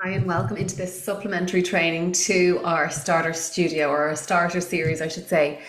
Hi, and welcome into this supplementary training to our starter studio, or our starter series, I should say.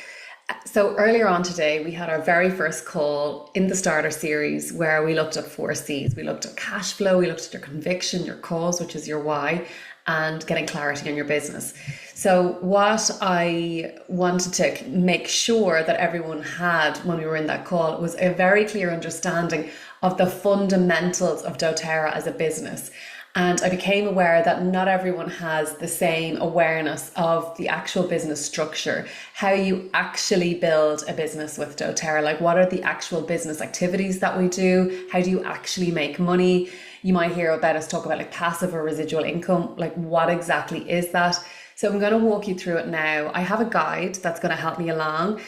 So, earlier on today, we had our very first call in the starter series where we looked at four C's. We looked at cash flow, we looked at your conviction, your cause, which is your why, and getting clarity on your business. So, what I wanted to make sure that everyone had when we were in that call was a very clear understanding of the fundamentals of doTERRA as a business. And I became aware that not everyone has the same awareness of the actual business structure, how you actually build a business with doTERRA. Like, what are the actual business activities that we do? How do you actually make money? You might hear about us talk about like passive or residual income. Like, what exactly is that? So I'm going to walk you through it now. I have a guide that's going to help me along.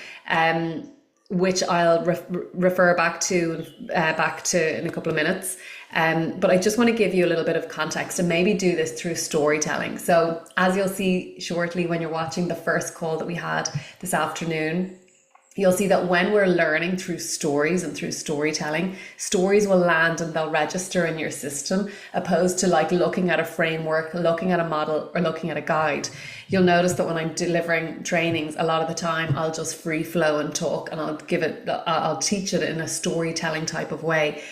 Which I'll refer back to in a couple of minutes. But I just want to give you a little bit of context and maybe do this through storytelling. So as you'll see shortly when you're watching the first call that we had this afternoon, you'll see that when we're learning through stories and through storytelling, stories will land and they'll register in your system, opposed to like looking at a framework, looking at a model, or looking at a guide. You'll notice that when I'm delivering trainings, a lot of the time I'll just free flow and talk, and I'll teach it in a storytelling type of way.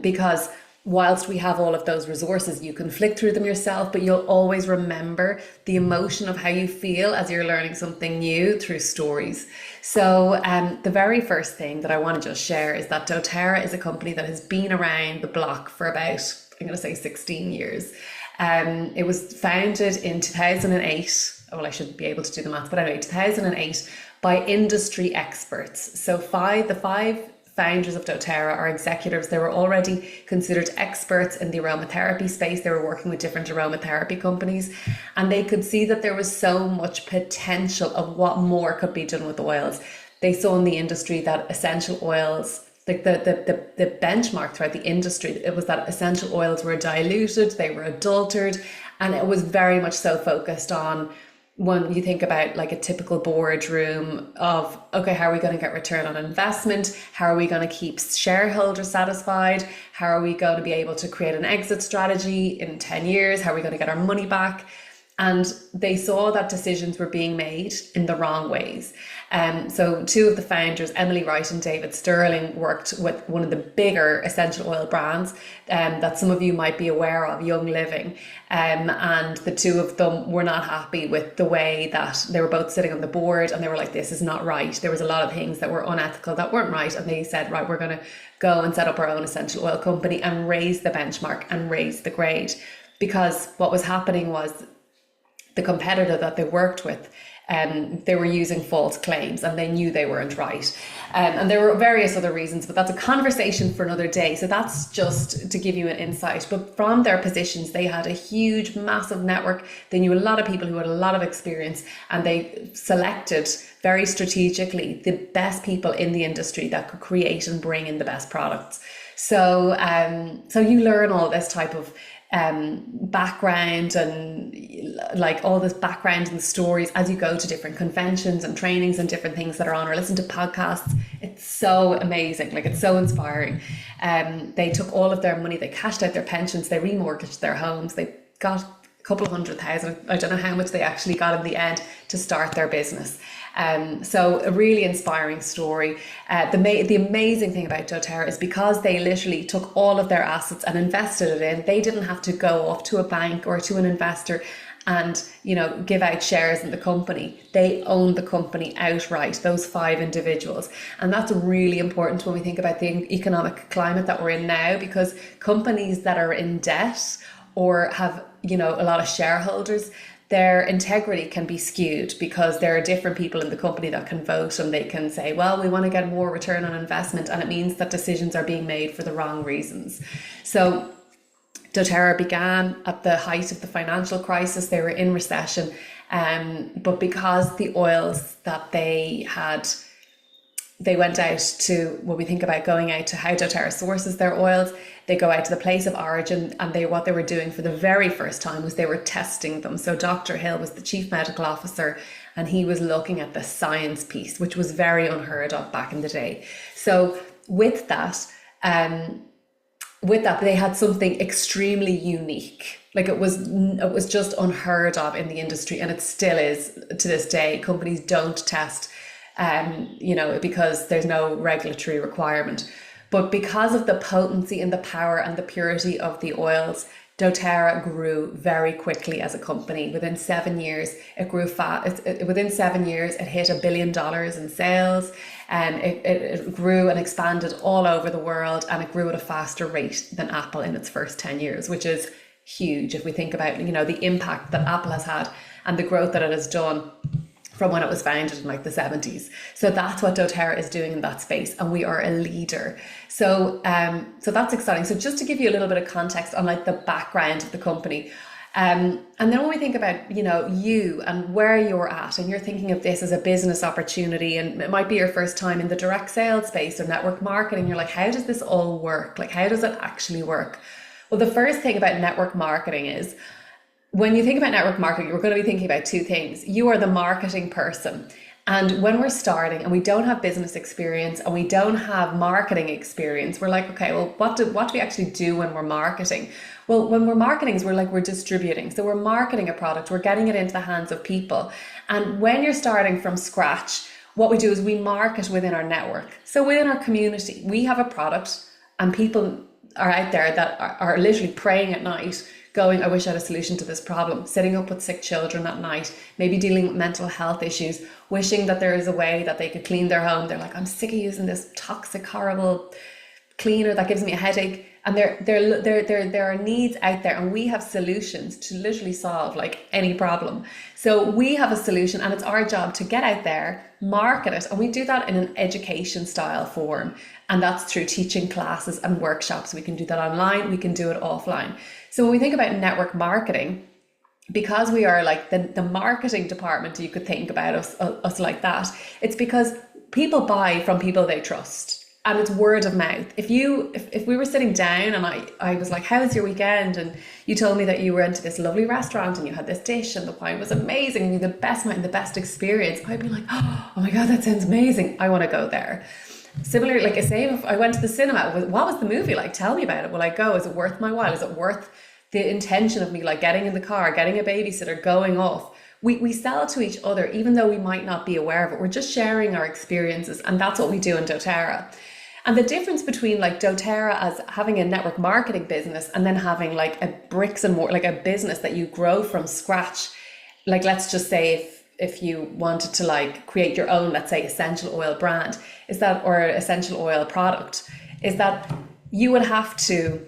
Because whilst we have all of those resources, you can flick through them yourself, but you'll always remember the emotion of how you feel as you're learning something new through stories. So the very first thing that I want to just share is that doTERRA is a company that has been around the block for about, I'm going to say 16 years. It was founded in 2008. Well, I should be able to do the math, but anyway, 2008 by industry experts. So the five founders of doTERRA are executives. They were already considered experts in the aromatherapy space. They were working with different aromatherapy companies, and they could see that there was so much potential of what more could be done with oils. They saw in the industry that essential oils, like the benchmark throughout the industry, it was that essential oils were diluted, they were adulterated, and it was very much so focused on, when you think about like a typical boardroom of, okay, how are we going to get return on investment? How are we going to keep shareholders satisfied? How are we going to be able to create an exit strategy in 10 years? How are we going to get our money back? And they saw that decisions were being made in the wrong ways. So two of the founders, Emily Wright and David Sterling, worked with one of the bigger essential oil brands that some of you might be aware of, Young Living. And the two of them were not happy with the way that they were both sitting on the board, and they were like, this is not right. There was a lot of things that were unethical, that weren't right. And they said, right, we're going to go and set up our own essential oil company and raise the benchmark and raise the grade. Because what was happening was, the competitor that they worked with, they were using false claims and they knew they weren't right. And there were various other reasons, but that's a conversation for another day. So that's just to give you an insight. But from their positions, they had a huge, massive network. They knew a lot of people who had a lot of experience, and they selected very strategically the best people in the industry that could create and bring in the best products. So you learn all this type of background and like all this background and stories as you go to different conventions and trainings and different things that are on, or listen to podcasts. It's so amazing. Like, it's so inspiring. They took all of their money, they cashed out their pensions, they remortgaged their homes, they got a couple of 100,000. I don't know how much they actually got in the end to start their business. So a really inspiring story. The amazing thing about doTERRA is because they literally took all of their assets and invested it in, they didn't have to go off to a bank or to an investor and, give out shares in the company. They own the company outright, those five individuals. And that's really important when we think about the economic climate that we're in now, because companies that are in debt or have, a lot of shareholders, their integrity can be skewed because there are different people in the company that can vote, and they can say, well, we want to get more return on investment, and it means that decisions are being made for the wrong reasons. So doTERRA began at the height of the financial crisis. They were in recession, but because the oils that they had, they went out to, when we think about going out to how doTERRA sources their oils, they go out to the place of origin, and what they were doing for the very first time was they were testing them. So Dr. Hill was the chief medical officer, and he was looking at the science piece, which was very unheard of back in the day. So with that, with that, they had something extremely unique. Like it was just unheard of in the industry, and it still is to this day. Companies don't test, because there's no regulatory requirement. But because of the potency and the power and the purity of the oils, doTERRA grew very quickly as a company. Within 7 years, it grew fast. Within 7 years, it hit $1 billion in sales, and it grew and expanded all over the world, and it grew at a faster rate than Apple in its first 10 years, which is huge if we think about, the impact that Apple has had and the growth that it has done from when it was founded in like the 70s. So that's what doTERRA is doing in that space, and we are a leader. So that's exciting. So just to give you a little bit of context on like the background of the company, and then when we think about you and where you're at, and you're thinking of this as a business opportunity, and it might be your first time in the direct sales space or network marketing, you're like, how does this all work? Like, how does it actually work? Well, the first thing about network marketing is, when you think about network marketing, you're going to be thinking about two things. You are the marketing person. And when we're starting and we don't have business experience and we don't have marketing experience, we're like, okay, well, what do we actually do when we're marketing? Well, when we're marketing, we're distributing. So we're marketing a product, we're getting it into the hands of people. And when you're starting from scratch, what we do is we market within our network. So within our community, we have a product, and people are out there that are literally praying at night, going, I wish I had a solution to this problem, sitting up with sick children at night, maybe dealing with mental health issues, wishing that there is a way that they could clean their home. They're like, I'm sick of using this toxic, horrible cleaner that gives me a headache. And there are needs out there, and we have solutions to literally solve like any problem. So we have a solution, and it's our job to get out there, market it, and we do that in an education style form. And that's through teaching classes and workshops. We can do that online, we can do it offline. So when we think about network marketing, because we are like the marketing department, you could think about us like that. It's because people buy from people they trust. And it's word of mouth. If we were sitting down and I was like, how was your weekend? And you told me that you went to this lovely restaurant and you had this dish and the wine was amazing and you had the best night and the best experience, I'd be like, oh my God, that sounds amazing. I want to go there. Similarly, like I say, if I went to the cinema, what was the movie like? Tell me about it. Will I go? Is it worth my while? Is it worth the intention of me like getting in the car, getting a babysitter, going off? We sell to each other, even though we might not be aware of it. We're just sharing our experiences, and that's what we do in doTERRA. And the difference between like doTERRA as having a network marketing business and then having like a bricks and mortar, like a business that you grow from scratch, like let's just say if you wanted to like create your own, let's say essential oil brand, is that, or essential oil product, is that you would have to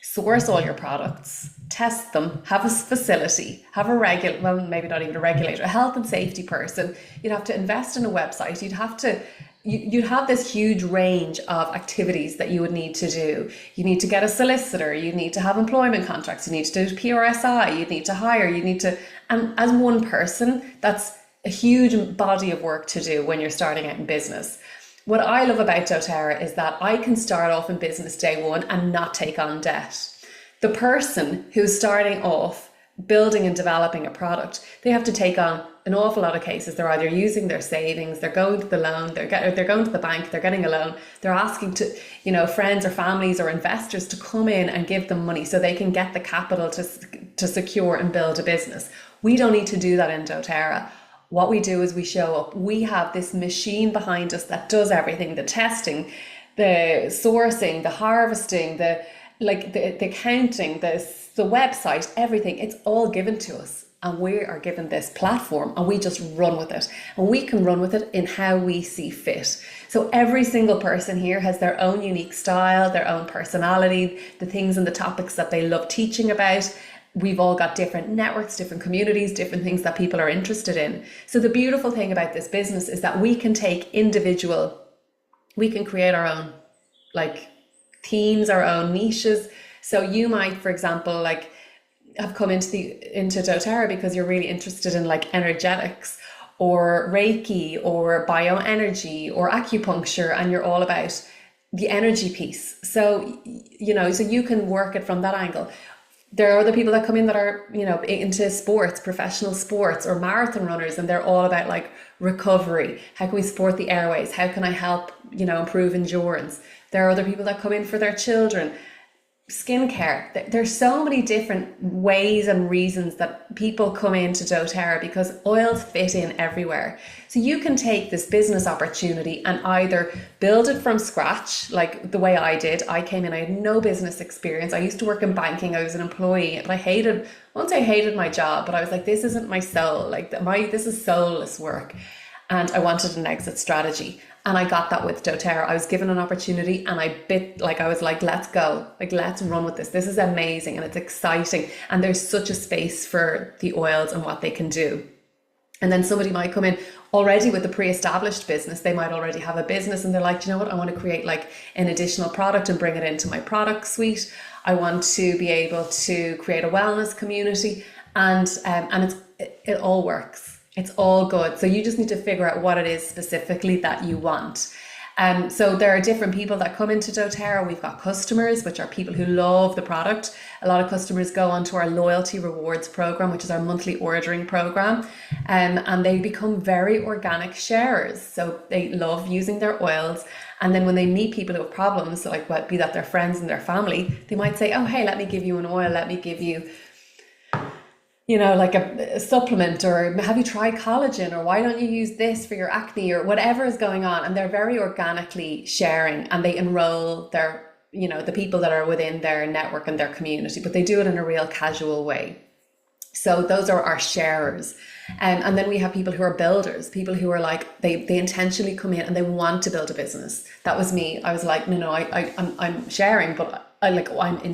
source all your products, test them, have a facility, have a well, maybe not even a regulator, a health and safety person. You'd have to invest in a website. You'd have this huge range of activities that you would need to do. You need to get a solicitor, you need to have employment contracts, you need to do PRSI, you need to hire, and as one person, that's a huge body of work to do when you're starting out in business. What I love about doTERRA is that I can start off in business day one and not take on debt. The person who's starting off building and developing a product, they have to take on an awful lot of cases. They're either using their savings, they're going to the loan, they're going to the bank, they're getting a loan, they're asking to, friends or families or investors to come in and give them money so they can get the capital to secure and build a business. We don't need to do that in doTERRA. What we do is we show up. We have this machine behind us that does everything, the testing, the sourcing, the harvesting, the accounting, the website, everything. It's all given to us. And we are given this platform and we just run with it. And we can run with it in how we see fit. So every single person here has their own unique style, their own personality, the things and the topics that they love teaching about. We've all got different networks, different communities, different things that people are interested in. So the beautiful thing about this business is that we can we can create our own themes, our own niches. So you might, for example, have come into doTERRA because you're really interested in energetics or Reiki or bioenergy or acupuncture, and you're all about the energy piece. So you can work it from that angle. There are other people that come in that are, into sports, professional sports or marathon runners, and they're all about recovery. How can we support the airways? How can I help, improve endurance? There are other people that come in for their children. skincare. There's so many different ways and reasons that people come into doTERRA because oils fit in everywhere. So you can take this business opportunity and either build it from scratch, like the way I did. I came in, I had no business experience. I used to work in banking. I was an employee, but I hated my job, but I was like, this isn't my soul. Like this is soulless work. And I wanted an exit strategy. And I got that with doTERRA. I was given an opportunity and I was like, let's go. Like, let's run with this. This is amazing and it's exciting. And there's such a space for the oils and what they can do. And then somebody might come in already with a pre-established business. They might already have a business and they're like, you know what? I want to create like an additional product and bring it into my product suite. I want to be able to create a wellness community, and it all works. It's all good. So you just need to figure out what it is specifically that you want. So there are different people that come into doTERRA. We've got customers, which are people who love the product. A lot of customers go onto our loyalty rewards program, which is our monthly ordering program, and they become very organic sharers. So they love using their oils. And then when they meet people who have problems, so like be that their friends and their family, they might say, oh, hey, let me give you an oil. Let me give you, like a supplement, or have you tried collagen, or why don't you use this for your acne, or whatever is going on. And they're very organically sharing, and they enroll their, the people that are within their network and their community, but they do it in a real casual way. So those are our sharers. And then we have people who are builders, people who are like, they intentionally come in and they want to build a business. That was me. I was like, no, I'm sharing, but I want,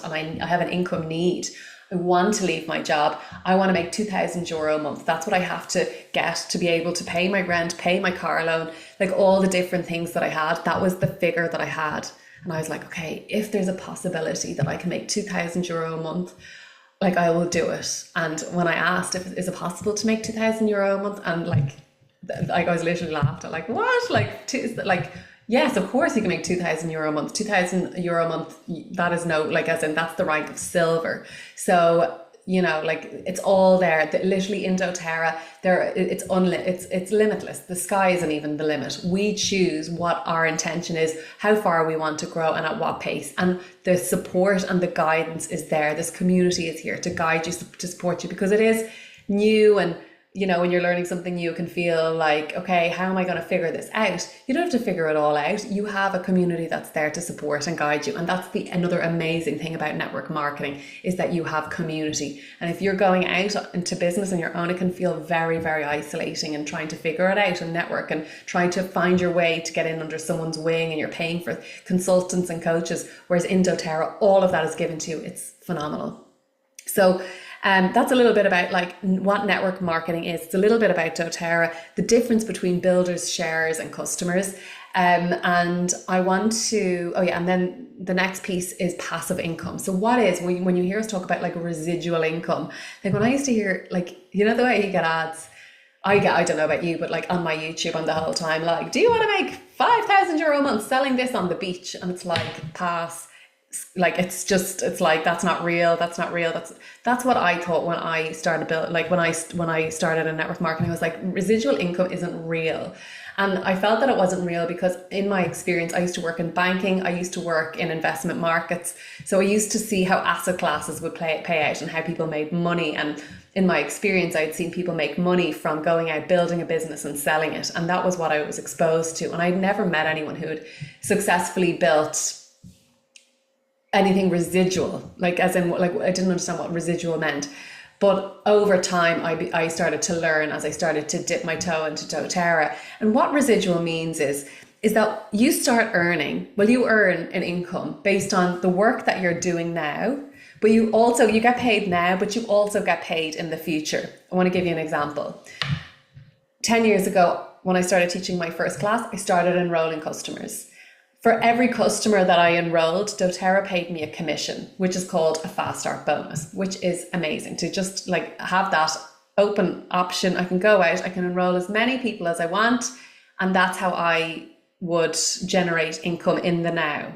and I have an income need. I want to leave my job. I want to make €2,000 a month. That's what I have to get to be able to pay my rent, pay my car loan, like all the different things that I had. That was the figure that I had. And I was like, okay, if there's a possibility that I can make €2,000 a month, like I will do it. And when I asked if is it possible to make €2,000 a month, and like I was literally laughed at, like, what? Yes, of course you can make €2,000 a month. €2,000 a month, that is as in that's the rank of silver. So, it's all there. Literally in doTERRA, it's limitless. The sky isn't even the limit. We choose what our intention is, how far we want to grow, and at what pace. And the support and the guidance is there. This community is here to guide you, to support you, because it is new. And when you're learning something new, it can feel like, okay, how am I going to figure this out? You don't have to figure it all out. You have a community that's there to support and guide you. And that's another amazing thing about network marketing, is that you have community. And if you're going out into business on your own, it can feel very, very isolating, and trying to figure it out and network and trying to find your way to get in under someone's wing, and you're paying for consultants and coaches. Whereas in doTERRA, all of that is given to you. It's phenomenal. So that's a little bit about like what network marketing is. It's a little bit about doTERRA, the difference between builders, sharers, and customers. And I want to, and then the next piece is passive income. So what is, when you hear us talk about like residual income, like when I used to hear, like, the way you get ads, I don't know about you, but like on my YouTube, I'm the whole time like, do you want to make €5,000 a month selling this on the beach? And it's like, pass. Like it's like, that's not real. That's what I thought when I started when I started in network marketing. I was like, residual income isn't real. And I felt that it wasn't real because in my experience, I used to work in banking, I used to work in investment markets. So I used to see how asset classes would pay out and how people made money. And in my experience, I'd seen people make money from going out, building a business and selling it. And that was what I was exposed to. And I'd never met anyone who had successfully built anything residual, like as in, like, I didn't understand what residual meant. But over time, I started to learn as I started to dip my toe into doTERRA. And what residual means is that you start earning, you earn an income based on the work that you're doing now, but you get paid now, but you also get paid in the future. I want to give you an example. 10 years ago, when I started teaching my first class, I started enrolling customers. For every customer that I enrolled, doTERRA paid me a commission, which is called a fast start bonus, which is amazing to just like have that open option. I can go out, I can enroll as many people as I want, and that's how I would generate income in the now.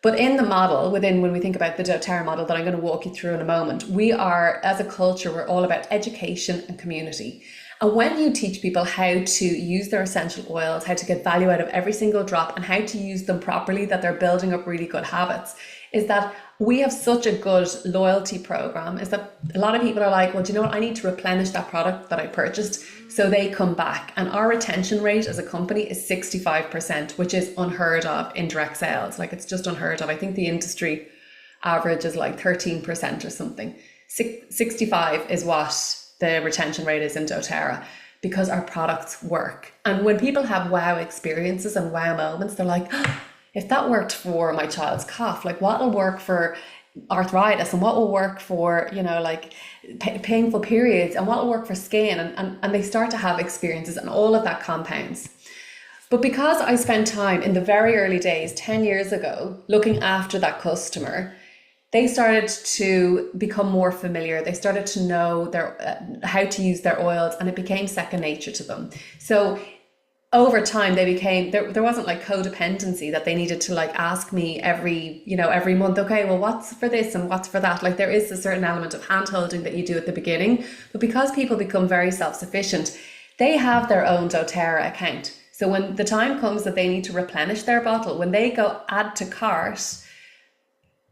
But in the model, when we think about the doTERRA model that I'm going to walk you through in a moment, we are, as a culture, we're all about education and community. And when you teach people how to use their essential oils, how to get value out of every single drop and how to use them properly, that they're building up really good habits, is that we have such a good loyalty program, is that a lot of people are like, well, do you know what? I need to replenish that product that I purchased. So they come back, and our retention rate as a company is 65%, which is unheard of in direct sales. Like, it's just unheard of. I think the industry average is like 13% or something. 65 is what the retention rate is in doTERRA, because our products work. And when people have wow experiences and wow moments, they're like, oh, if that worked for my child's cough, like what will work for arthritis, and what will work for, you know, like painful periods, and what will work for skin, and they start to have experiences, and all of that compounds. But because I spent time in the very early days, 10 years ago, looking after that customer, they started to become more familiar. They started to know how to use their oils, and it became second nature to them. So over time, they became, there wasn't like codependency that they needed to like ask me every month, okay, well, what's for this and what's for that? Like, there is a certain element of hand holding that you do at the beginning, but because people become very self-sufficient, they have their own doTERRA account. So when the time comes that they need to replenish their bottle, when they go add to cart,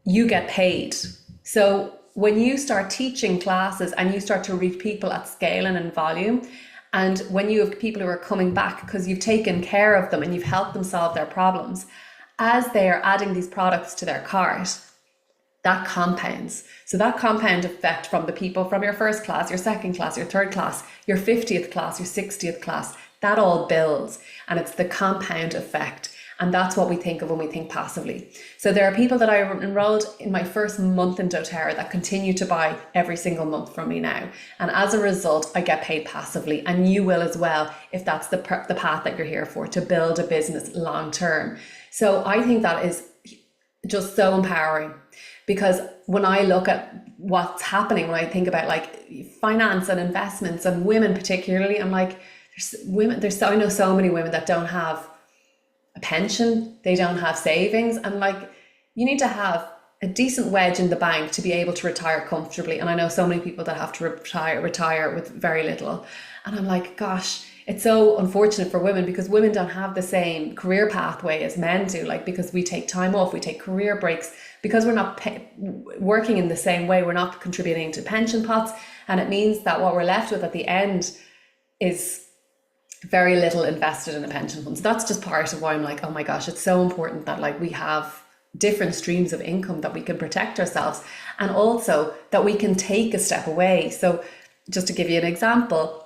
you get paid. So when you start teaching classes and you start to reach people at scale and in volume, and when you have people who are coming back because you've taken care of them and you've helped them solve their problems, as they are adding these products to their cart, that compounds. So that compound effect from the people from your first class, your second class, your third class, your 50th class, your 60th class, that all builds, and it's the compound effect. And that's what we think of when we think passively. So there are people that I enrolled in my first month in doTERRA that continue to buy every single month from me now. And as a result, I get paid passively. And you will as well, if that's the path that you're here for, to build a business long term. So I think that is just so empowering, because when I look at what's happening, when I think about like finance and investments and women particularly, I'm like, I know so many women that don't have a pension, they don't have savings, and like, you need to have a decent wedge in the bank to be able to retire comfortably. And I know so many people that have to retire with very little, and I'm like, gosh, it's so unfortunate for women, because women don't have the same career pathway as men do, like, because we take time off, we take career breaks, because we're not working in the same way, we're not contributing to pension pots, and it means that what we're left with at the end is very little invested in a pension fund. So that's just part of why I'm like, oh my gosh, it's so important that like we have different streams of income, that we can protect ourselves, and also that we can take a step away. So just to give you an example,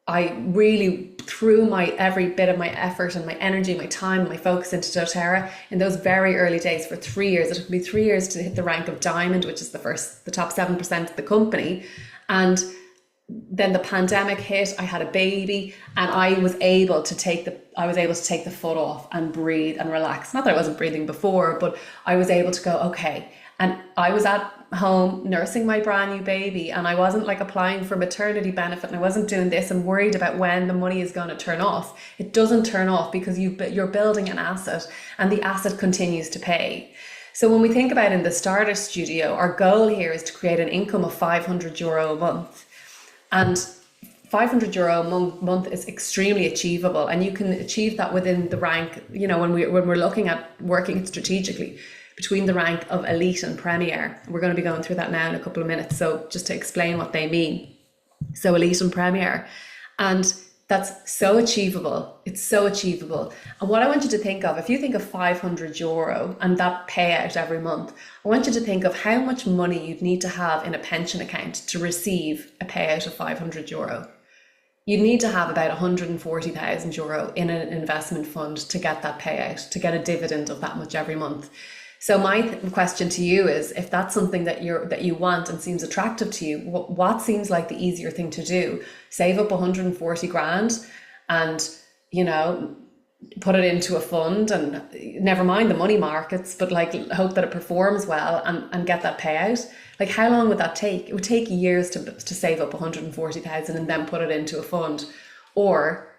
I really threw every bit of my effort and my energy, my time, my focus into doTERRA in those very early days for 3 years. It took me 3 years to hit the rank of diamond, which is the top 7% of the company. And then the pandemic hit, I had a baby, and I was able to take the foot off and breathe and relax. Not that I wasn't breathing before, but I was able to go, okay. And I was at home nursing my brand new baby, and I wasn't like applying for maternity benefit, and I wasn't doing this and worried about when the money is going to turn off. It doesn't turn off, because you're building an asset, and the asset continues to pay. So when we think about in the Starter Studio, our goal here is to create an income of €500 a month. And €500 a month is extremely achievable, and you can achieve that within the rank, you know, when we're looking at working it strategically between the rank of elite and premier. We're going to be going through that now in a couple of minutes. So just to explain what they mean. So elite and premier, and that's so achievable. It's so achievable. And what I want you to think of, if you think of €500 and that payout every month, I want you to think of how much money you'd need to have in a pension account to receive a payout of €500. You'd need to have about €140,000 in an investment fund to get that payout, to get a dividend of that much every month. So my question to you is, if that's something that you want and seems attractive to you, what seems like the easier thing to do? Save up 140 grand and, you know, put it into a fund, and never mind the money markets, but like hope that it performs well and get that payout. Like, how long would that take? It would take years to save up 140,000 and then put it into a fund. Or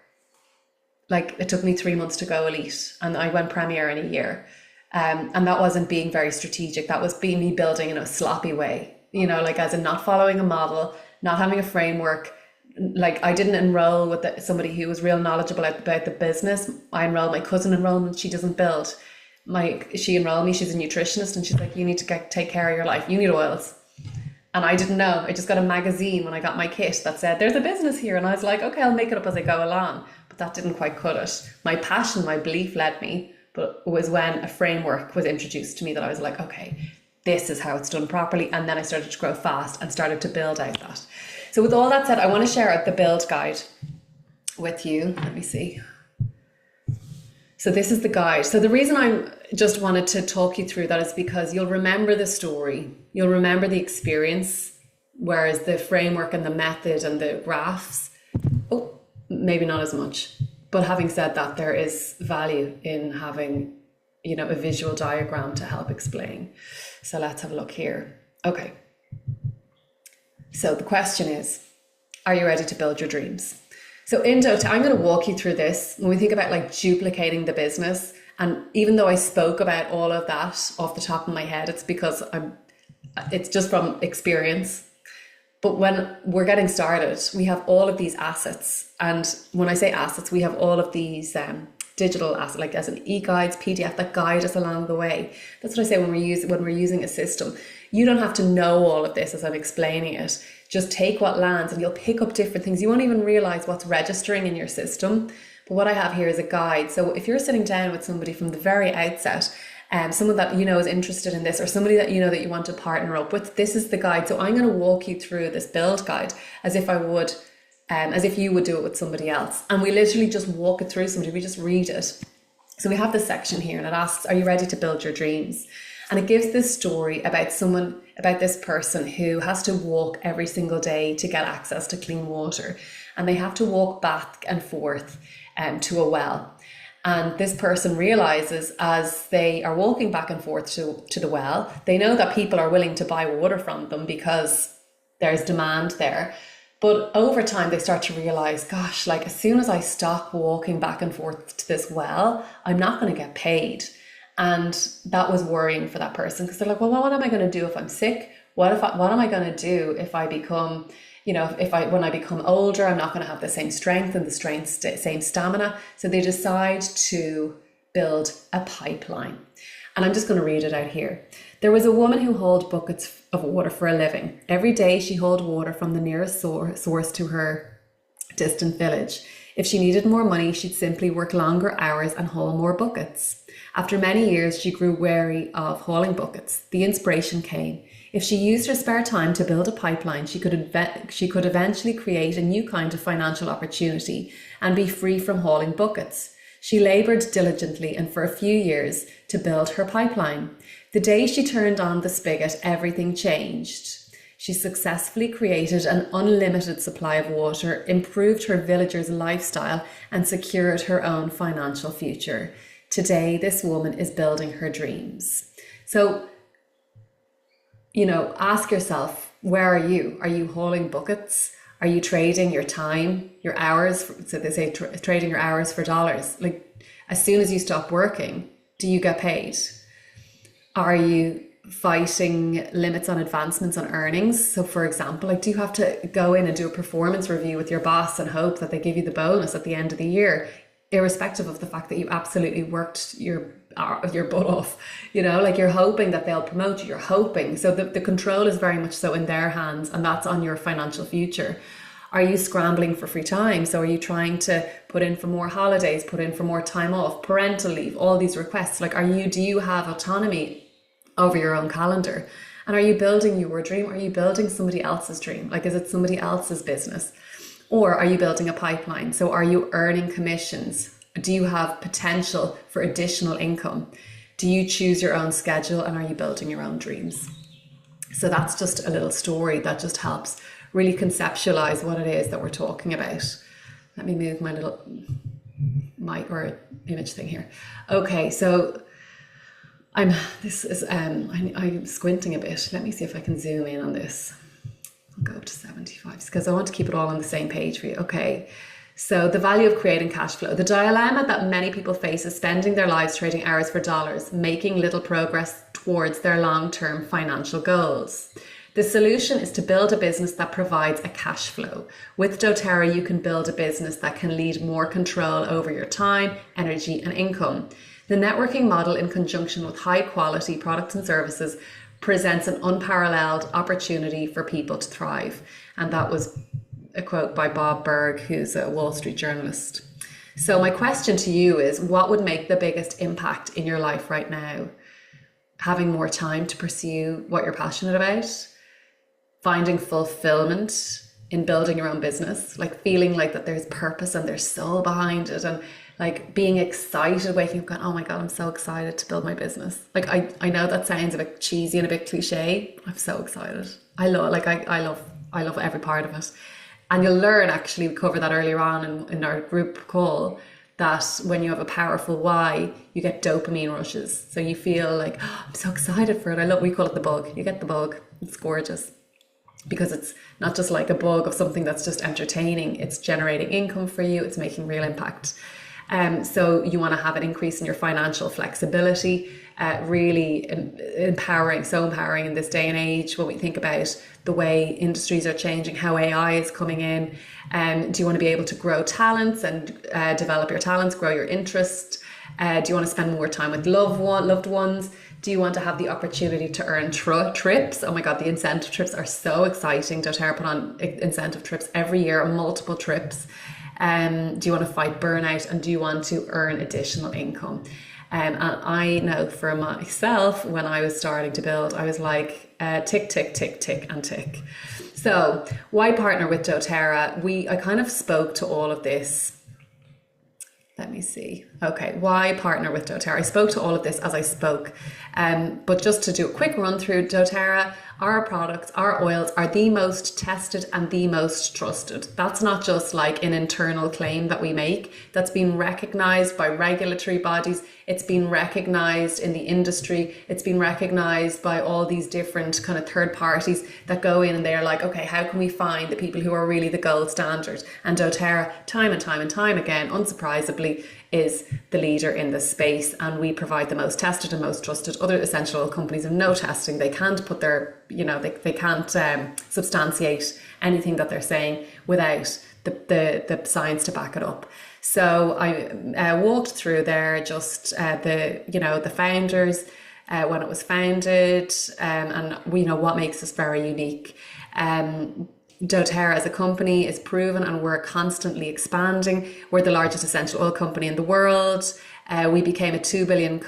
like, it took me 3 months to go elite, and I went premier in a year. And that wasn't being very strategic. That was me building in a sloppy way, you know, like as in not following a model, not having a framework, like I didn't enroll with somebody who was real knowledgeable about the business. I enrolled my cousin enrolled, and she doesn't build. She enrolled me. She's a nutritionist, and she's like, you need to take care of your life. You need oils. And I didn't know. I just got a magazine when I got my kit that said, there's a business here. And I was like, okay, I'll make it up as I go along. But that didn't quite cut it. My passion, my belief led me. But it was when a framework was introduced to me that I was like, okay, this is how it's done properly. And then I started to grow fast and started to build out that. So with all that said, I want to share out the build guide with you. Let me see. So this is the guide. So the reason I just wanted to talk you through that is because you'll remember the story, you'll remember the experience, whereas the framework and the method and the graphs, oh, maybe not as much. But having said that, there is value in having, a visual diagram to help explain. So let's have a look here. Okay. So the question is, are you ready to build your dreams? So in doTERRA, I'm going to walk you through this. When we think about like duplicating the business, and even though I spoke about all of that off the top of my head, it's because it's just from experience. But when we're getting started, we have all of these assets. And when I say assets, we have all of these digital assets, like as an e-guides, PDF that guide us along the way. That's what I say when we're using a system. You don't have to know all of this as I'm explaining it. Just take what lands and you'll pick up different things. You won't even realize what's registering in your system. But what I have here is a guide. So if you're sitting down with somebody from the very outset, someone that is interested in this, or somebody that that you want to partner up with, this is the guide. So I'm going to walk you through this build guide as if you would do it with somebody else. And we literally just walk it through somebody. We just read it. So we have this section here and it asks, are you ready to build your dreams? And it gives this story about this person who has to walk every single day to get access to clean water. And they have to walk back and forth to a well. And this person realizes as they are walking back and forth to the well, they know that people are willing to buy water from them because there's demand there. But over time, they start to realize, gosh, like as soon as I stop walking back and forth to this well, I'm not going to get paid. And that was worrying for that person because they're like, well, what am I going to do if I'm sick? What am I going to do if I become, when I become older, I'm not going to have the same strength and same stamina. So they decide to build a pipeline. And I'm just going to read it out here. There was a woman who hauled buckets of water for a living. Every day she hauled water from the nearest source to her distant village. If she needed more money, she'd simply work longer hours and haul more buckets. After many years, she grew weary of hauling buckets. The inspiration came. If she used her spare time to build a pipeline, she could eventually create a new kind of financial opportunity and be free from hauling buckets. She laboured diligently and for a few years to build her pipeline. The day she turned on the spigot, everything changed. She successfully created an unlimited supply of water, improved her villagers' lifestyle, and secured her own financial future. Today, this woman is building her dreams. So, ask yourself, where are you? Are you hauling buckets? Are you trading your time, your hours? So they say trading your hours for dollars. Like as soon as you stop working, do you get paid? Are you fighting limits on advancements on earnings? So for example, do you have to go in and do a performance review with your boss and hope that they give you the bonus at the end of the year, irrespective of the fact that you absolutely worked your butt off? You're hoping that they'll promote you, you're hoping. So the control is very much so in their hands, and that's on your financial future. Are you scrambling for free time? So are you trying to put in for more holidays, put in for more time off, parental leave, all these requests? Do you have autonomy over your own calendar? And are you building your dream? Are you building somebody else's dream? Is it somebody else's business? Or are you building a pipeline? So are you earning commissions? Do you have potential for additional income? Do you choose your own schedule, and are you building your own dreams? So that's just a little story that just helps really conceptualize what it is that we're talking about. Let me move my little image thing here. Okay, so I'm squinting a bit. Let me see if I can zoom in on this. I'll go up to 75 because I want to keep it all on the same page for you. Okay. So the value of creating cash flow. The dilemma that many people face is spending their lives trading hours for dollars, making little progress towards their long-term financial goals. The solution is to build a business that provides a cash flow. With doTERRA, you can build a business that can lead more control over your time, energy, and income. The networking model, in conjunction with high quality products and services, presents an unparalleled opportunity for people to thrive. And that was a quote by Bob Berg, who's a Wall Street journalist. So my question to you is, what would make the biggest impact in your life right now? Having more time to pursue what you're passionate about, finding fulfillment in building your own business, like feeling like that there's purpose and there's soul behind it, and like being excited, waking up going, oh my God, I'm so excited to build my business. Like I know that sounds a bit cheesy and a bit cliche. I'm so excited. I love every part of it. And you'll learn, actually, we covered that earlier on in our group call, that when you have a powerful why, you get dopamine rushes. So you feel like, oh, I'm so excited for it. We call it the bug. You get the bug. It's gorgeous. Because it's not just like a bug of something that's just entertaining. It's generating income for you. It's making real impact. So you want to have an increase in your financial flexibility, really empowering, so empowering in this day and age when we think about the way industries are changing, how AI is coming in. Do you want to be able to grow talents and develop your talents, grow your interest? Do you want to spend more time with loved ones? Do you want to have the opportunity to earn trips? Oh my God, the incentive trips are so exciting. doTERRA put on incentive trips every year, multiple trips. Do you want to fight burnout, and do you want to earn additional income? And I know for myself, when I was starting to build, I was like, tick, tick, tick, tick, and tick. So why partner with doTERRA? I kind of spoke to all of this. Let me see. Okay, why partner with doTERRA? I spoke to all of this as I spoke. But just to do a quick run through doTERRA, our products, our oils are the most tested and the most trusted. That's not just like an internal claim that we make. That's been recognized by regulatory bodies. It's been recognized in the industry. It's been recognized by all these different kind of third parties that go in and they're like, okay, how can we find the people who are really the gold standard? And doTERRA, time and time and time again, unsurprisingly, is the leader in this space, and we provide the most tested and most trusted. Other essential oil companies have no testing. They can't put their, they can't substantiate anything that they're saying without the science to back it up. So I walked through there just the founders, when it was founded, and what makes us very unique. doTERRA as a company is proven, and we're constantly expanding. We're the largest essential oil company in the world. We became a $2 billion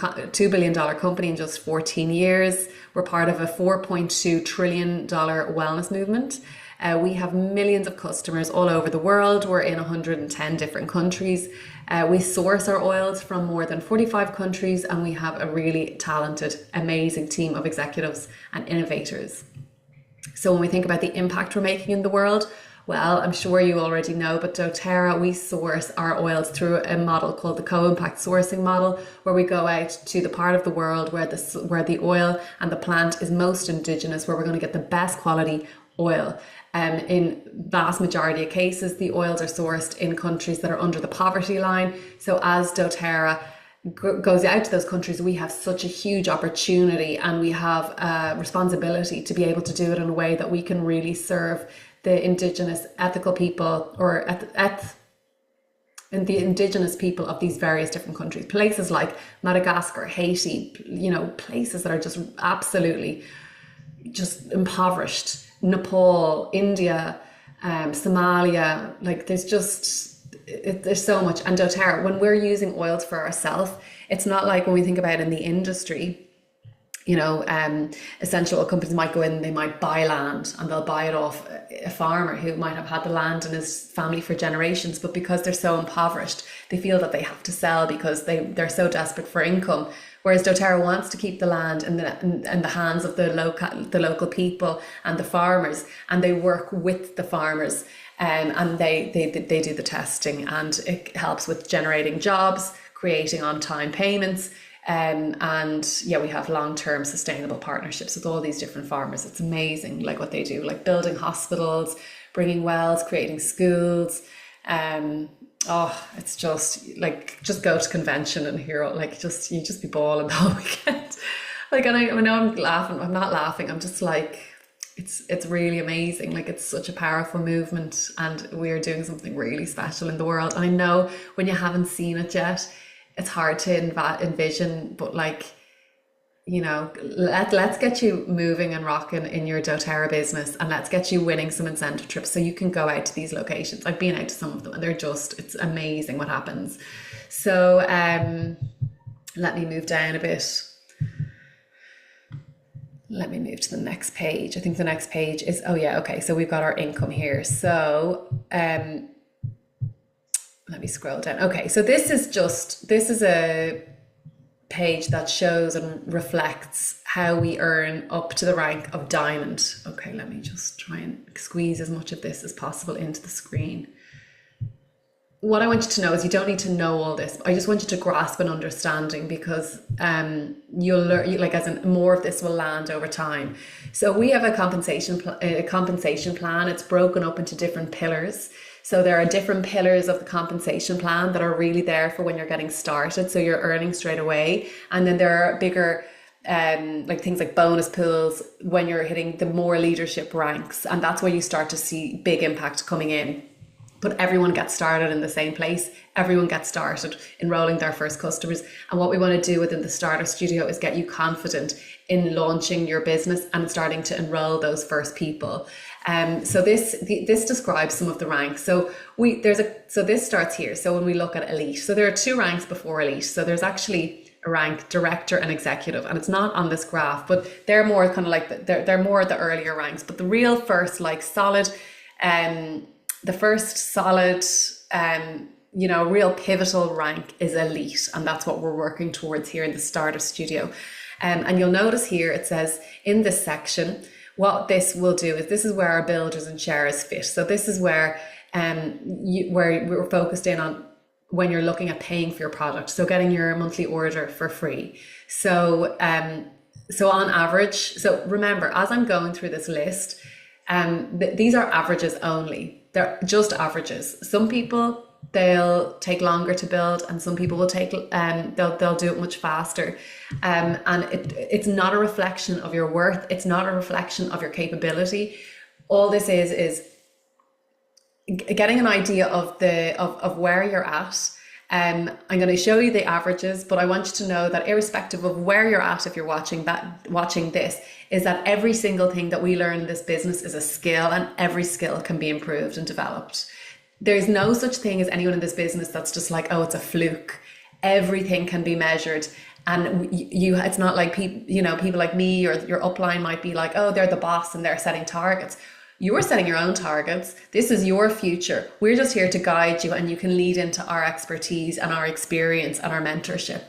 company in just 14 years. We're part of a $4.2 trillion wellness movement. We have millions of customers all over the world. We're in 110 different countries. We source our oils from more than 45 countries, and we have a really talented, amazing team of executives and innovators. So when we think about the impact we're making in the world, well, I'm sure you already know, but doTERRA, we source our oils through a model called the co-impact sourcing model, where we go out to the part of the world where the oil and the plant is most indigenous, where we're going to get the best quality oil. In vast majority of cases, the oils are sourced in countries that are under the poverty line. So as doTERRA goes out to those countries, we have such a huge opportunity, and we have a responsibility to be able to do it in a way that we can really serve the indigenous ethical people, or and the indigenous people of these various different countries. Places like Madagascar, Haiti, places that are just absolutely just impoverished. Nepal, India, Somalia, like there's so much. And doTERRA, when we're using oils for ourselves, it's not like when we think about in the industry, essential oil companies might go in, they might buy land, and they'll buy it off a farmer who might have had the land in his family for generations, but because they're so impoverished, they feel that they have to sell because they're so desperate for income. Whereas doTERRA wants to keep the land in the hands of the local people and the farmers, and they work with the farmers, and they do the testing, and it helps with generating jobs, creating on-time payments, and we have long-term sustainable partnerships with all these different farmers. It's amazing, like what they do, like building hospitals, bringing wells, creating schools. It's just like, just go to convention and hear, like, you just be bawling the whole weekend. Like, and I know I'm laughing. I'm not laughing. I'm just like, it's really amazing. Like, it's such a powerful movement, and we're doing something really special in the world. And I know when you haven't seen it yet, it's hard to envision, but like, you know, let's get you moving and rocking in your doTERRA business, and let's get you winning some incentive trips so you can go out to these locations. I've been out to some of them, and it's amazing what happens. So let me move down a bit. Let me move to the next page. I think the next page is, oh yeah, okay. So we've got our income here. So let me scroll down. Okay, so this is a page that shows and reflects how we earn up to the rank of diamond. Okay, let me just try and squeeze as much of this as possible into the screen. What I want you to know is you don't need to know all this. I just want you to grasp an understanding, because you'll learn, like, as in more of this will land over time. So we have a compensation plan. It's broken up into different pillars. So there are different pillars of the compensation plan that are really there for when you're getting started, so you're earning straight away. And then there are bigger like things like bonus pools when you're hitting the more leadership ranks, and that's where you start to see big impact coming in. But everyone gets started in the same place. Everyone gets started enrolling their first customers. And what we want to do within the Starter Studio is get you confident in launching your business and starting to enroll those first people. So this describes some of the ranks. So this starts here. So when we look at elite, so there are 2 ranks before elite. So there's actually a rank director and executive, and it's not on this graph, but they're more kind of like they're more the earlier ranks. But the real first, like, solid, the first solid, real pivotal rank is elite. And that's what we're working towards here in the Starter Studio. And you'll notice here, it says in this section, what this will do is this is where our builders and sharers fit. So this is where we're focused in on when you're looking at paying for your product. So getting your monthly order for free. So on average, so remember, as I'm going through this list, these are averages only. They're just averages. Some people, they'll take longer to build, and some people will take they'll do it much faster. And it's not a reflection of your worth. It's not a reflection of your capability. All this is getting an idea of where you're at. I'm going to show you the averages, but I want you to know that irrespective of where you're at, if you're watching this, is that every single thing that we learn in this business is a skill, and every skill can be improved and developed. There's no such thing as anyone in this business that's just like, oh, it's a fluke. Everything can be measured. And it's not like people like me or your upline might be like, oh, they're the boss and they're setting targets. You're setting your own targets. This is your future. We're just here to guide you, and you can lead into our expertise and our experience and our mentorship.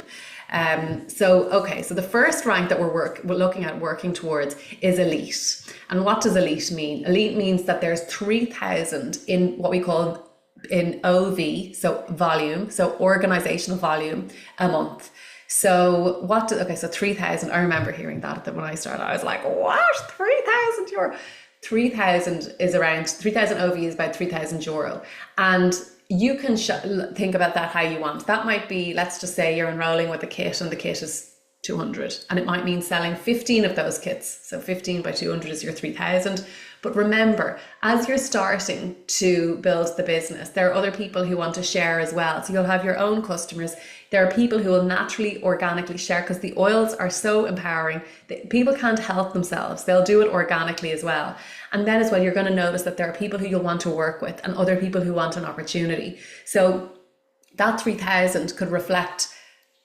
So the first rank that we're looking at working towards is elite. And what does elite mean? Elite means that there's 3,000 in what we call in OV, so volume, so organizational volume a month. So so 3,000, I remember hearing that when I started, I was like, what? 3,000 euro? 3,000 is around 3,000 OV is about 3,000 euro. And you can think about that how you want. That might be, let's just say you're enrolling with a kit and the kit is 200, and it might mean selling 15 of those kits. So 15 by 200 is your 3,000. But remember, as you're starting to build the business, there are other people who want to share as well. So you'll have your own customers. There are people who will naturally, organically share, because the oils are so empowering that people can't help themselves. They'll do it organically as well. And then as well, you're going to notice that there are people who you'll want to work with and other people who want an opportunity. So that 3,000 could reflect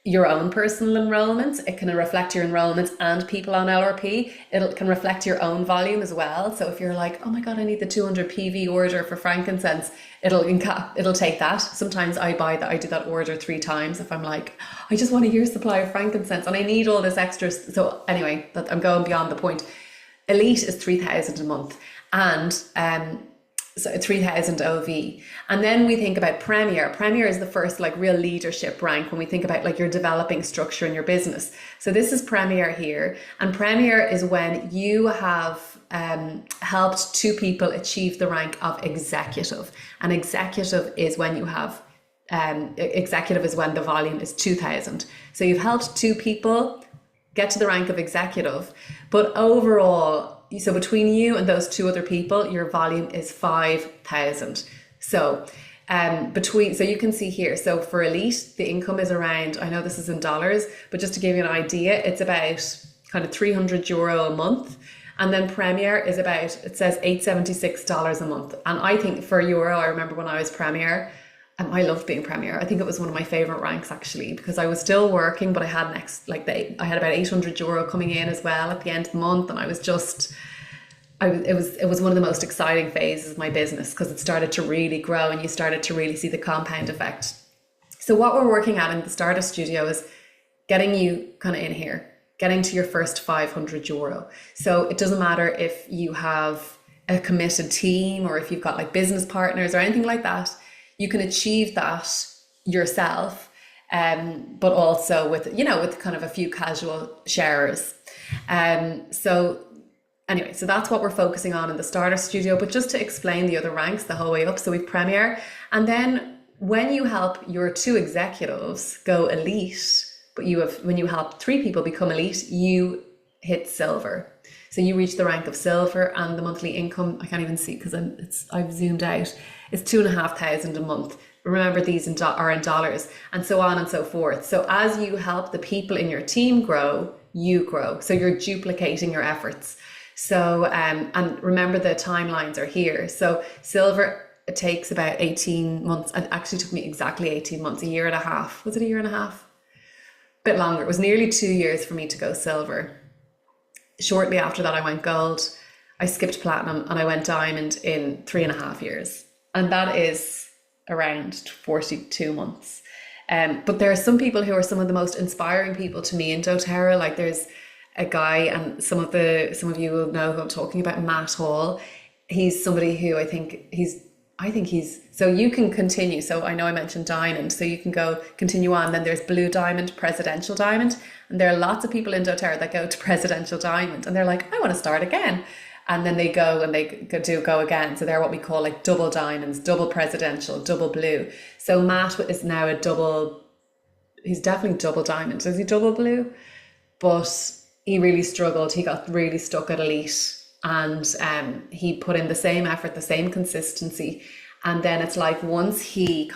your own personal enrollments. It can reflect your enrollments and people on LRP. It can reflect your own volume as well. So if you're like, oh my God, I need the 200 PV order for frankincense, it'll take that. Sometimes I do that order 3 times if I'm like, I just want a year's supply of frankincense and I need all this extra. So anyway, I'm going beyond the point. Elite is 3,000 a month, and so 3,000 OV. And then we think about Premier. Premier is the first like real leadership rank when we think about like your developing structure in your business. So this is Premier here. And Premier is when you have helped 2 people achieve the rank of executive. And executive is when you have, executive is when the volume is 2,000. So you've helped 2 people get to the rank of executive, but overall, so between you and those two other people, your volume is 5,000. So so you can see here, so for Elite, the income is around, I know this is in dollars, but just to give you an idea, it's about kind of €300 a month. And then Premier is about, it says $876 a month. And I think for Euro, I remember when I was Premier, I loved being Premier. I think it was one of my favorite ranks actually, because I was still working, but I had I had about €800 coming in as well at the end of the month. And I was just, it was one of the most exciting phases of my business, because it started to really grow and you started to really see the compound effect. So what we're working at in the Starter Studio is getting you kind of in here, getting to your first €500. So it doesn't matter if you have a committed team or if you've got like business partners or anything like that, you can achieve that yourself, but also with kind of a few casual sharers. So anyway, so that's what we're focusing on in the Starter Studio. But just to explain the other ranks the whole way up, so we've Premier, and then when you help your 2 executives go Elite, but when you help 3 people become Elite, you hit Silver. So you reach the rank of Silver, and the monthly income, I can't even see because I've zoomed out, it's 2,500 a month. Remember, these are in dollars, and so on and so forth. So as you help the people in your team grow, you grow. So you're duplicating your efforts. So, and remember the timelines are here. So Silver, it takes about 18 months. It actually took me exactly 18 months, a year and a half. Was it a year and a half? A bit longer. It was nearly 2 years for me to go Silver. Shortly after that, I went Gold. I skipped Platinum and I went Diamond in 3.5 years. And that is around 42 months. But there are some people who are some of the most inspiring people to me in doTERRA. Like there's a guy, and some of you will know who I'm talking about, Matt Hall. He's somebody who I think he's, so you can continue. So I know I mentioned Diamond, so you can continue on. Then there's Blue Diamond, Presidential Diamond. And there are lots of people in doTERRA that go to Presidential Diamond and they're like, I want to start again. And then they go and they go again. So they're what we call like double diamonds, double presidential, double blue. So Matt is now he's definitely double diamond. Is he double blue? But he really struggled. He got really stuck at Elite, and he put in the same effort, the same consistency. And then it's like once he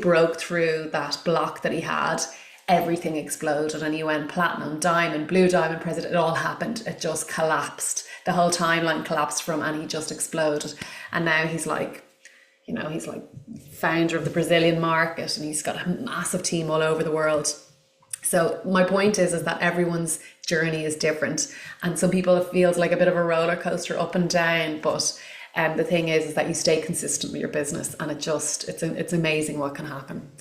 broke through that block that he had, everything exploded and he went Platinum, Diamond, Blue Diamond, President. It all happened. It just collapsed. The whole timeline collapsed for him and he just exploded. And now he's like, he's like founder of the Brazilian market, and he's got a massive team all over the world. So my point is that everyone's journey is different, and some people it feels like a bit of a roller coaster up and down, but the thing is that you stay consistent with your business, and it's amazing what can happen.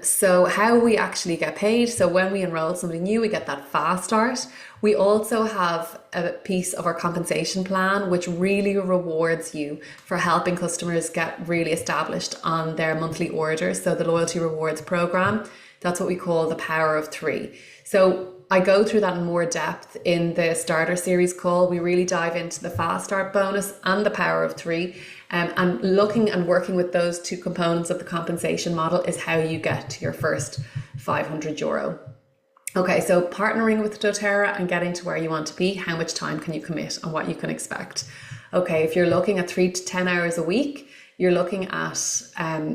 So how we actually get paid. So when we enroll somebody new, we get that fast start. We also have a piece of our compensation plan, which really rewards you for helping customers get really established on their monthly orders. So the loyalty rewards program, that's what we call the power of 3. So I go through that in more depth in the Starter series call. We really dive into the fast start bonus and the power of 3. And looking and working with those 2 components of the compensation model is how you get to your first €500. Okay, so partnering with doTERRA and getting to where you want to be, how much time can you commit and what you can expect? Okay, if you're looking at 3 to 10 hours a week, you're looking at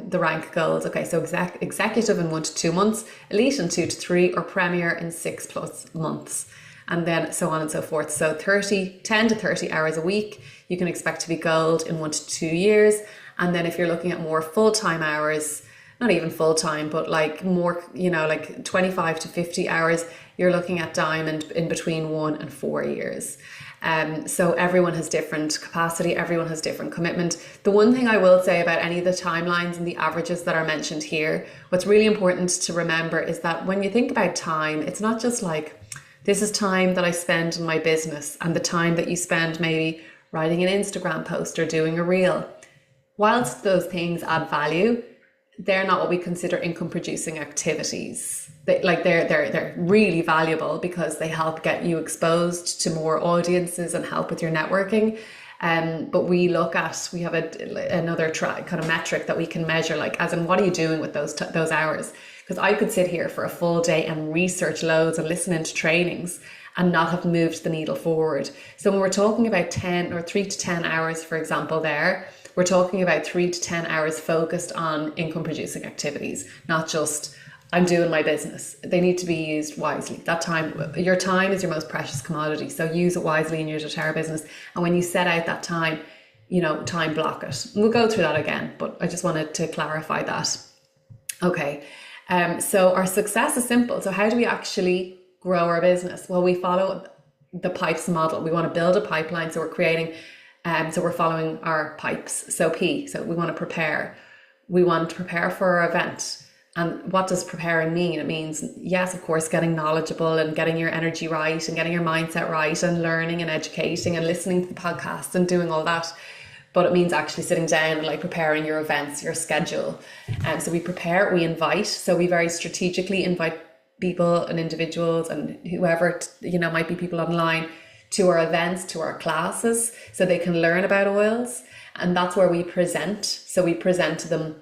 the rank goals. Okay, so executive in 1 to 2 months, Elite in 2 to 3, or Premier in 6+ months. And then so on and so forth. So 10 to 30 hours a week, you can expect to be Gold in 1 to 2 years. And then if you're looking at more full-time hours, not even full-time, but like more, like 25 to 50 hours, you're looking at Diamond in between 1 and 4 years. So everyone has different capacity, everyone has different commitment. The one thing I will say about any of the timelines and the averages that are mentioned here, what's really important to remember is that when you think about time, it's not just like, this is time that I spend in my business and the time that you spend maybe writing an Instagram post or doing a reel. Whilst those things add value, they're not what we consider income producing activities. They're really valuable because they help get you exposed to more audiences and help with your networking. But we have another kind of metric that we can measure, like as in what are you doing with those hours? Because I could sit here for a full day and research loads and listen into trainings and not have moved the needle forward. So when we're talking about 10 or 3 to 10 hours, for example, there, we're talking about 3 to 10 hours focused on income producing activities, not just I'm doing my business. They need to be used wisely. That time, your time is your most precious commodity. So use it wisely in your doTERRA business. And when you set out that time, time block it. We'll go through that again, but I just wanted to clarify that. Okay. So our success is simple. So how do we actually grow our business? Well, we follow the pipes model. We want to build a pipeline. So we're creating, so we're following our pipes. So P, so we want to prepare. We want to prepare for our event. And what does preparing mean? It means, yes, of course, getting knowledgeable and getting your energy right and getting your mindset right and learning and educating and listening to the podcasts and doing all that. But it means actually sitting down and preparing your events, your schedule. And so we prepare, we invite. So we very strategically invite people and individuals and whoever, might be people online to our events, to our classes, so they can learn about oils. And that's where we present. So we present to them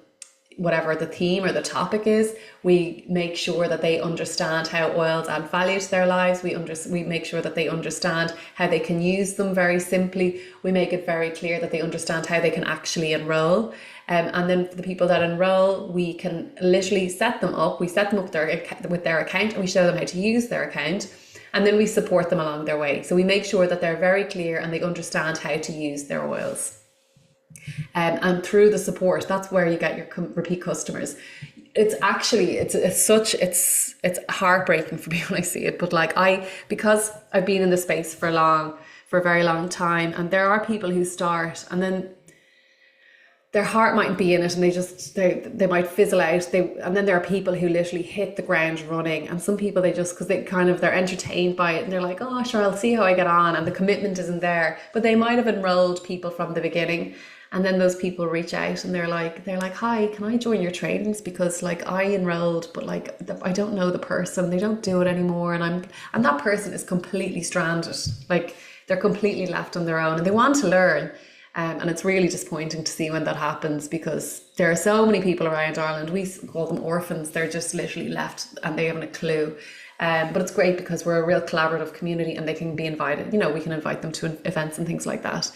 whatever the theme or the topic is. We make sure that they understand how oils add value to their lives. We make sure that they understand how they can use them very simply. We make it very clear that they understand how they can actually enroll. And then for the people that enroll, we can literally set them up. We set them up with their account, and we show them how to use their account. And then we support them along their way. So we make sure that they're very clear and they understand how to use their oils. And through the support, that's where you get your repeat customers. It's actually, it's heartbreaking for me when I see it. But because I've been in the space for a very long time, and there are people who start and then their heart mightn't be in it, and they might fizzle out. And then there are people who literally hit the ground running, and some people because they're entertained by it, and they're like, oh sure, I'll see how I get on, and the commitment isn't there. But they might have enrolled people from the beginning. And then those people reach out and they're like, hi, can I join your trainings? Because I enrolled, but I don't know the person. They don't do it anymore. And that person is completely stranded. They're completely left on their own, and they want to learn. And it's really disappointing to see when that happens, because there are so many people around Ireland. We call them orphans. They're just literally left and they haven't a clue. But it's great because we're a real collaborative community, and they can be invited. We can invite them to events and things like that.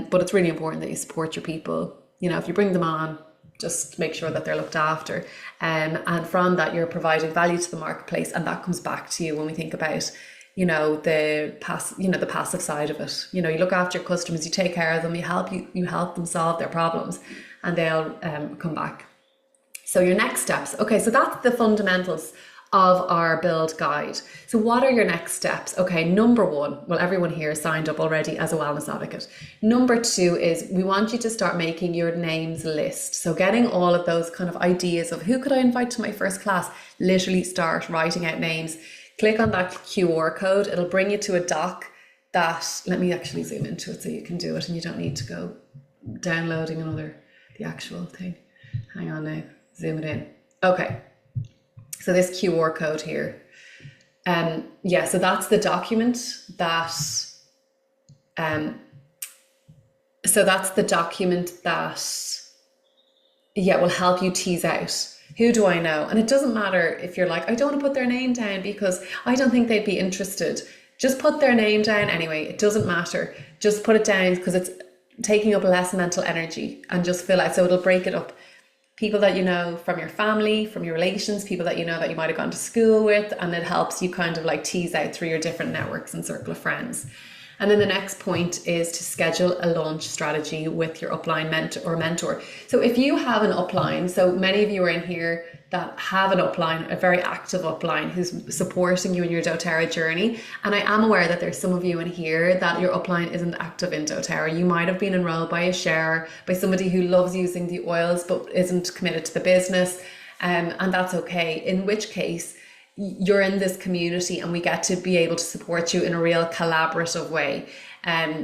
But it's really important that you support your people. If you bring them on, just make sure that they're looked after. And from that, you're providing value to the marketplace, and that comes back to you when we think about, the passive side of it. You look after your customers, you take care of them, you help them solve their problems, and they'll come back. So your next steps. Okay, so that's the fundamentals of our build guide. So what are your next steps? Okay, number one, well, everyone here is signed up already as a wellness advocate. Number two is we want you to start making your names list. So getting all of those kind of ideas of who could I invite to my first class, literally start writing out names. Click on that QR code. It'll bring you to a doc that, let me actually zoom into it so you can do it and you don't need to go downloading the actual thing. Hang on now, zoom it in. Okay. So this QR code here, so that's the document that, will help you tease out, who do I know? And it doesn't matter if you're like, I don't want to put their name down because I don't think they'd be interested. Just put their name down anyway. It doesn't matter. Just put it down because it's taking up less mental energy, and just fill out. So it'll break it up. People that you know from your family, from your relations, people that you know that you might have gone to school with, and it helps you kind of tease out through your different networks and circle of friends. And then the next point is to schedule a launch strategy with your upline mentor. So if you have an upline, so many of you are in here that have an upline, a very active upline who's supporting you in your doTERRA journey. And I am aware that there's some of you in here that your upline isn't active in doTERRA. You might have been enrolled by a sharer, by somebody who loves using the oils but isn't committed to the business. And that's okay. In which case, you're in this community and we get to be able to support you in a real collaborative way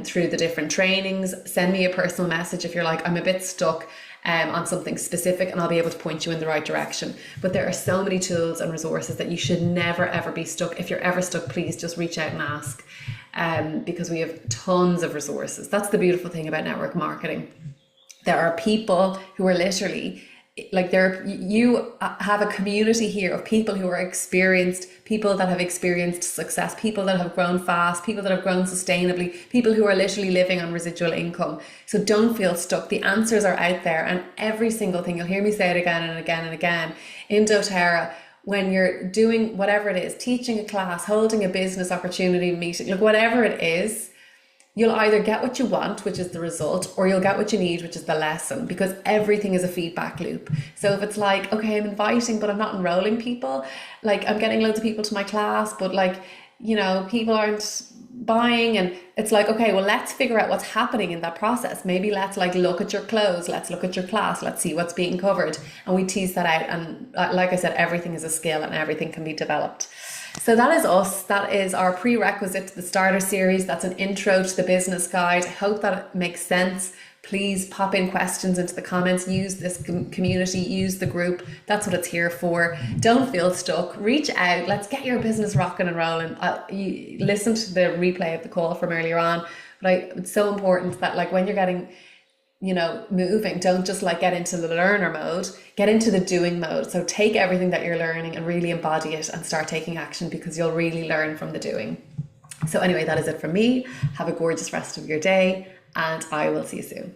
through the different trainings. Send me a personal message if you're like, I'm a bit stuck on something specific, and I'll be able to point you in the right direction. But there are so many tools and resources that you should never ever be stuck. If you're ever stuck, please just reach out and ask, because we have tons of resources. That's the beautiful thing about network marketing. There are people who are literally like you have a community here of people who are experienced, people that have experienced success, people that have grown fast, people that have grown sustainably, people who are literally living on residual income. So don't feel stuck. The answers are out there, and every single thing, you'll hear me say it again and again and again in doTERRA. When you're doing whatever it is, teaching a class, holding a business opportunity meeting, like whatever it is, you'll either get what you want, which is the result, or you'll get what you need, which is the lesson, because everything is a feedback loop. So if it's like, okay, I'm inviting, but I'm not enrolling people, like I'm getting loads of people to my class, but like, you know, people aren't buying, and it's like, okay, well, let's figure out what's happening in that process. Maybe let's like look at your clothes, let's look at your class, let's see what's being covered, and we tease that out. And like I said, everything is a skill and everything can be developed. So that is us. That is our prerequisite to the starter series. That's an intro to the business guide. I hope that it makes sense. Please pop in questions into the comments. Use this community, use the group. That's what it's here for. Don't feel stuck. Reach out. Let's get your business rocking and rolling. You listen to the replay of the call from earlier on. But it's so important that like when you're getting, you know, moving, don't just like get into the learner mode, get into the doing mode. So take everything that you're learning and really embody it and start taking action, because you'll really learn from the doing. So anyway, that is it from me. Have a gorgeous rest of your day, and I will see you soon.